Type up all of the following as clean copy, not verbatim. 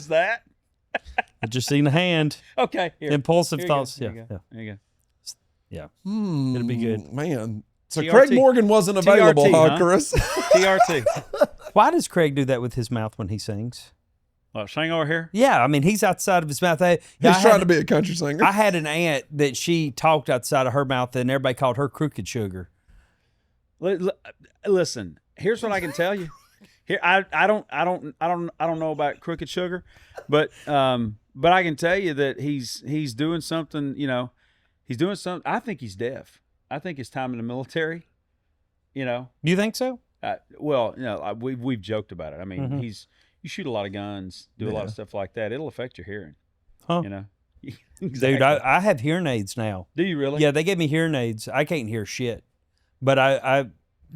Is that? I just seen a hand. Okay. Here. Impulsive Here thoughts. There Yeah. you go. Yeah. It'll be good. Man. So TRT. Craig Morgan wasn't available, TRT, huh, huh? Chris? TRT. Why does Craig do that with his mouth when he sings? Sing over here? Yeah, I mean, he's outside of his mouth. He's trying to be a country singer. I had an aunt that she talked outside of her mouth, and everybody called her Crooked Sugar. Listen, here's what I can tell you. Here, I don't know about Crooked Sugar, but I can tell you that he's doing something. You know, he's doing something. I think he's deaf. I think his time in the military. You know. You think so? Well, you know, we've joked about it. I mean, you shoot a lot of guns, do a lot of stuff like that. It'll affect your hearing. Huh? You know. Exactly. Dude, I have hearing aids now. Do you really? Yeah, they gave me hearing aids. I can't hear shit. But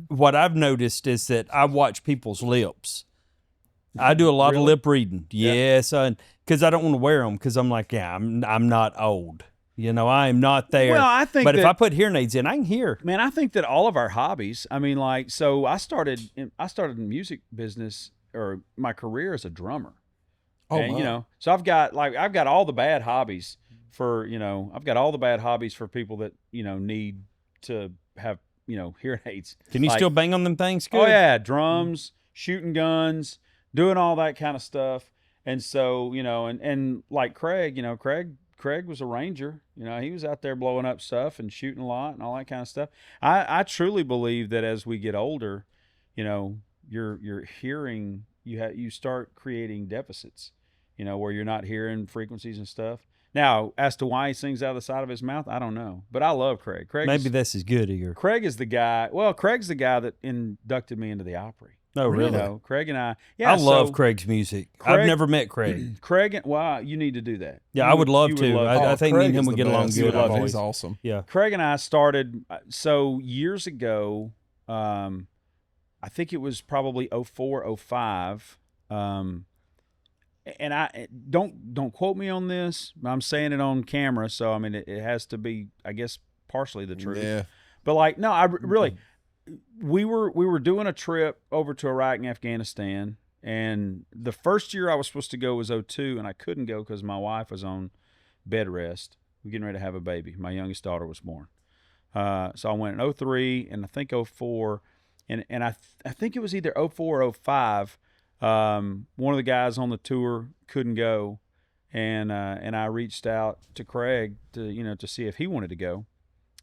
what I've noticed is that I watch people's lips. I do a lot of lip reading. Yes, because I don't want to wear them because I'm like, I'm not old. You know, I am not there. Well, I think but if I put hearing aids in, I can hear. Man, I think that all of our hobbies, I mean, like, so I started in the music business, or my career as a drummer. Oh, and, wow. you know, so I've got all the bad hobbies for, you know, I've got all the bad hobbies for people that, you know, need to have, you know, hearing aids. Can you still bang on them things? Good? Oh yeah, drums, shooting guns, doing all that kind of stuff. And so, you know, and like Craig, you know, Craig was a ranger. You know, he was out there blowing up stuff and shooting a lot and all that kind of stuff. I truly believe that as we get older, you know, your hearing, you start creating deficits, you know, where you're not hearing frequencies and stuff. Now, as to why he sings out of the side of his mouth, I don't know. But I love Craig. Maybe this is good here. Craig is the guy. Well, Craig's the guy that inducted me into the Opry. Oh, really? You know, Craig and I. Yeah, I love Craig's music. I've never met Craig. Craig, wow, you need to do that. Yeah, I would love to. I think me and him would get along good. He's awesome. Yeah. Craig and I started, so years ago, I think it was probably 04, 05. And I don't quote me on this. I'm saying it on camera, so I mean it has to be, I guess, partially the truth. Yeah. But like, no, I really, we were doing a trip over to Iraq and Afghanistan, and the first year I was supposed to go was 02, and I couldn't go because my wife was on bed rest. We're getting ready to have a baby. My youngest daughter was born. So I went in 03 and I think 04, and I think it was either 04 or 05. One of the guys on the tour couldn't go, and I reached out to Craig to see if he wanted to go,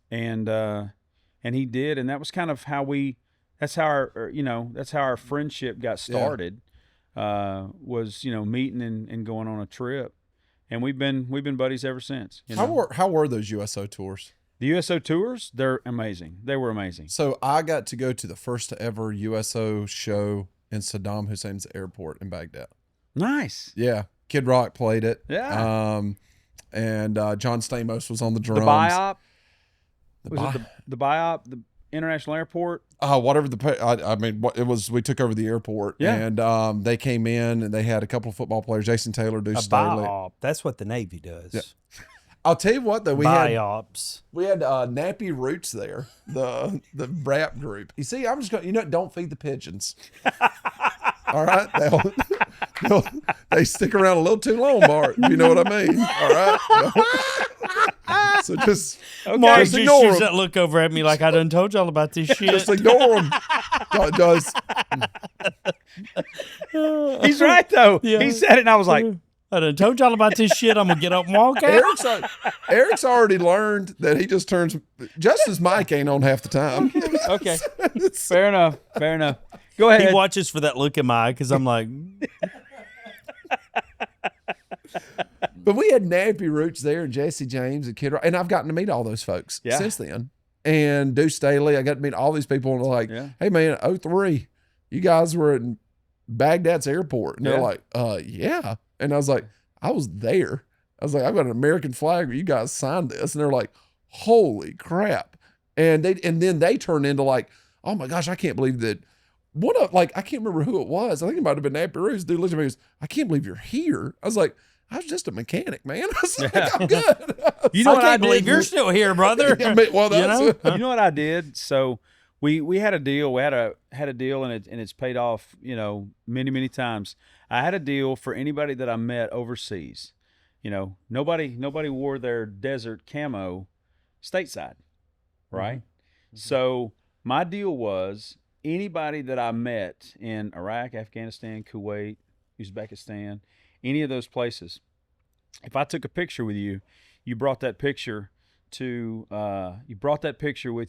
and he did, and that was kind of how that's how our friendship got started. Was meeting and going on a trip, and we've been buddies ever since. You know? How were those USO tours? The USO tours, they're amazing. They were amazing. So I got to go to the first ever USO show in Saddam Hussein's airport in Baghdad. Nice. Yeah. Kid Rock played it. Yeah. And John Stamos was on the drums. The BIOP? The BIOP, the International Airport? Whatever it was, we took over the airport. Yeah. And they came in and they had a couple of football players, Jason Taylor, Deuce Staley. BIOP. That's what the Navy does. Yeah. I'll tell you what, though, we BIOPs. had Nappy Roots there, the rap group. You see, I'm just going, don't feed the pigeons. All right? They stick around a little too long, Bart, if you know what I mean. All right? So just, Mark just just ignore shoots them. that look over at me like I done told y'all about this shit. Just ignore them. He's right, though. Yeah. He said it, and I was like, I done told y'all about this shit. I'm going to get up and walk out. Eric's already learned that he just turns, Justin's mic ain't on half the time. okay. Fair enough. Go ahead. He watches for that look in my eye because I'm like... But we had Nappy Roots there and Jesse James and Kid Rock, and I've gotten to meet all those folks since then. And Deuce Staley, I got to meet all these people, and they're like, hey, man, 03, you guys were at Baghdad's airport. And they're like, yeah. And I was like, I was there. I was like, I've got an American flag where you guys signed this. And they're like, holy crap. And then they turned into like, oh my gosh, I can't believe that. I can't remember who it was. I think it might have been Nappy Roots. Dude looked at me and goes, I can't believe you're here. I was like, I was just a mechanic, man. I was like, I'm good. You know what I believe you're still here, brother. I mean, well, that's You know what I did? So we had a deal. We had a deal, and it's paid off, many, many times. I had a deal for anybody that I met overseas. You know, nobody wore their desert camo stateside, right? Mm-hmm. So my deal was anybody that I met in Iraq, Afghanistan, Kuwait, Uzbekistan, any of those places, if I took a picture with you, you brought that picture with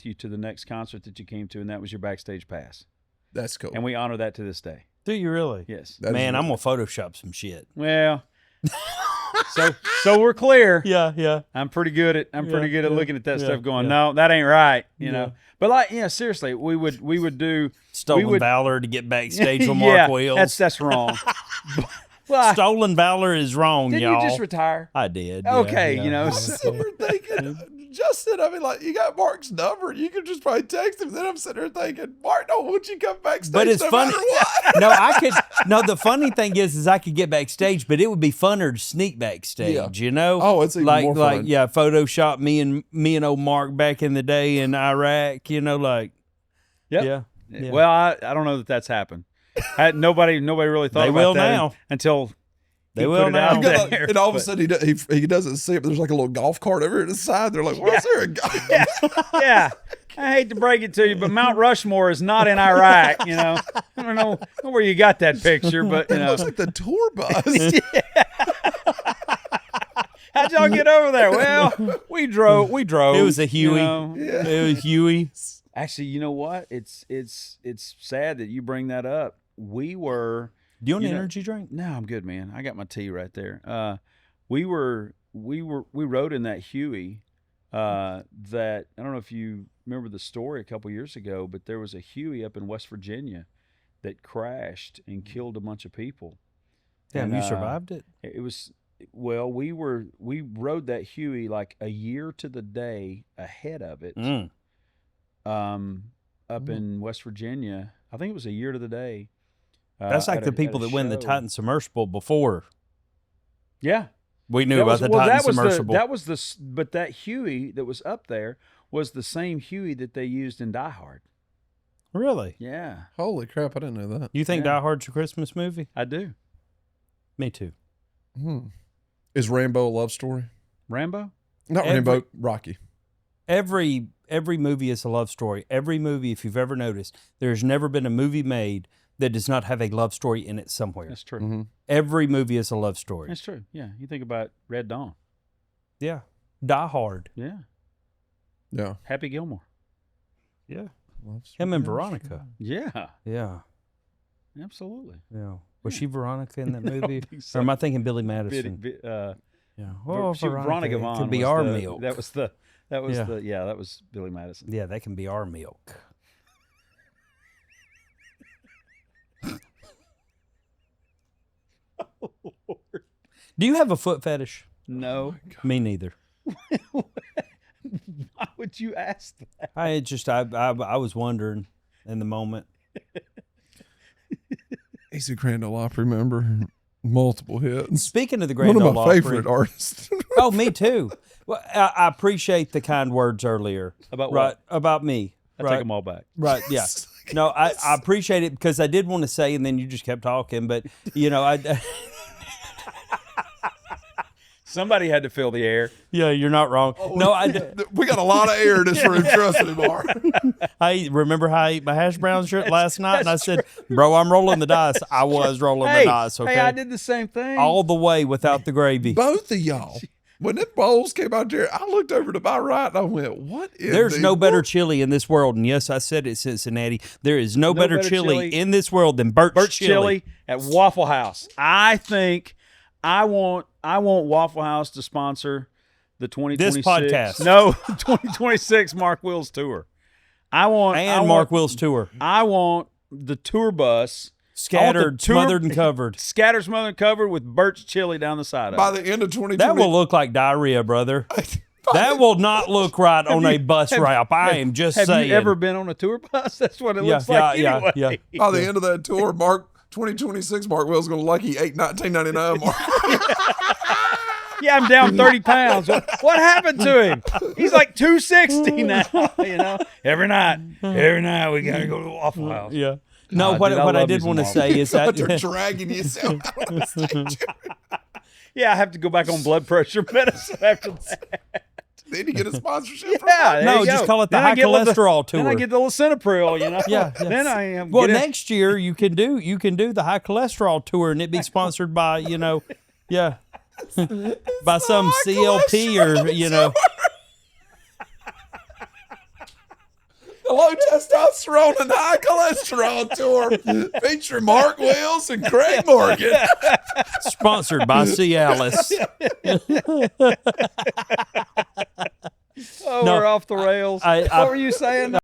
you to the next concert that you came to, and that was your backstage pass. That's cool. And we honor that to this day. Do you really? Yes. Man, I'm gonna Photoshop some shit. Well, so we're clear. Yeah. I'm pretty good at looking at that stuff, going, no, that ain't right. You know. But like, seriously, we would do Stolen Valor to get backstage on Mark Wills. That's wrong. Well, Stolen Valor is wrong, didn't y'all. you just retire? I did. Okay, yeah. you know. I'm sitting here thinking, Justin, I mean, like, you got Mark's number. You could just probably text him. Then I'm sitting there thinking, Mark, don't want you to come backstage. But it's funny. No, the funny thing is I could get backstage, but it would be funner to sneak backstage, you know? Oh, it's even more fun. Photoshop me and old Mark back in the day in Iraq, you know, like. Yep. Yeah. Well, I don't know that that's happened. Nobody really thought they about will that now. until they will now. And all of a sudden he doesn't see it, but there's like a little golf cart over at his side. They're like, what's there a guy? Yeah. I hate to break it to you, but Mount Rushmore is not in Iraq, you know. I don't know where you got that picture, but you it know. looks like the tour bus. How'd y'all get over there? Well, we drove. It was a Huey. You know? It was Huey. Actually, you know what? It's sad that you bring that up. We were. Do you want an energy drink? No, I'm good, man. I got my tea right there. We rode in that Huey. That I don't know if you remember the story a couple years ago, but there was a Huey up in West Virginia that crashed and killed a bunch of people. Damn, you survived it? It was. Well, we rode that Huey like a year to the day ahead of it. Up in West Virginia. I think it was a year to the day. That's like the people that win the Titan Submersible before. Yeah. We knew about the Titan Submersible. But that Huey that was up there was the same Huey that they used in Die Hard. Really? Yeah. Holy crap, I didn't know that. You think Die Hard's a Christmas movie? I do. Me too. Is Rambo a love story? Rambo? Not Rambo, Rocky. Every movie is a love story. Every movie, if you've ever noticed, there's never been a movie made that does not have a love story in it somewhere. That's true. Every movie is a love story. That's true. Yeah. You think about Red Dawn. Yeah. Die Hard. Yeah. Yeah. Happy Gilmore. Yeah. Him and Veronica. Yeah. Yeah. Absolutely. Yeah. Was she Veronica in that movie? So. Or am I thinking Billy Madison? Yeah. Oh, Veronica Vaughn could be our milk. That was Billy Madison. Yeah, that can be our milk. Oh, Lord. Do you have a foot fetish? No. Me neither. Why would you ask that? I was wondering in the moment. He's a Grand Ole Opry member. Multiple hits. Speaking of the Grand Ole Opry. One of my favorite artists. Oh, me too. Well, I appreciate the kind words earlier. About what? Right, about me. I take them all back. Right, yeah. No, I appreciate it because I did want to say, and then you just kept talking, but, you know, Somebody had to fill the air. Yeah, you're not wrong. We got a lot of air in this room, trust me, Mark. I remember how I ate my hash brown shirt last night, and I said, bro, I'm rolling the dice. I was rolling the dice, okay? Hey, I did the same thing. All the way without the gravy. Both of y'all. When them bowls came out there, I looked over to my right and I went, what is There's no better chili in this world. And yes, I said it, Cincinnati. There is no better chili in this world than Birch chili at Waffle House. I think I want Waffle House to sponsor the 2026. This podcast. No, 2026 Mark Wills tour. Mark Wills tour. I want the tour bus. Scattered, smothered, and covered. Scattered, smothered, and covered with Birch chili down the side of it. By the end of 2020. That will look like diarrhea, brother. That will not look right on a bus route. I am just saying. Have you ever been on a tour bus? That's what it looks like anyway. Yeah. By the end of that tour, 2026 Mark Will's going to look like he ate $19.99, Mark. Yeah, I'm down 30 pounds. What happened to him? He's like 260 now, you know. Every night we got to go to the Waffle House. Yeah. No, what I did want to say is that they're dragging you out on the stage. Yeah, I have to go back on blood pressure medicine after that. Then you get a sponsorship. Yeah, no, just call it the high cholesterol tour. Then I get the lisinopril, you know. Yeah. Then I am. Well, next year you can do the high cholesterol tour, and it be sponsored by by some CLP or The low testosterone and high cholesterol tour featuring Mark Wills and Craig Morgan. Sponsored by Cialis. We're off the rails. What were you saying?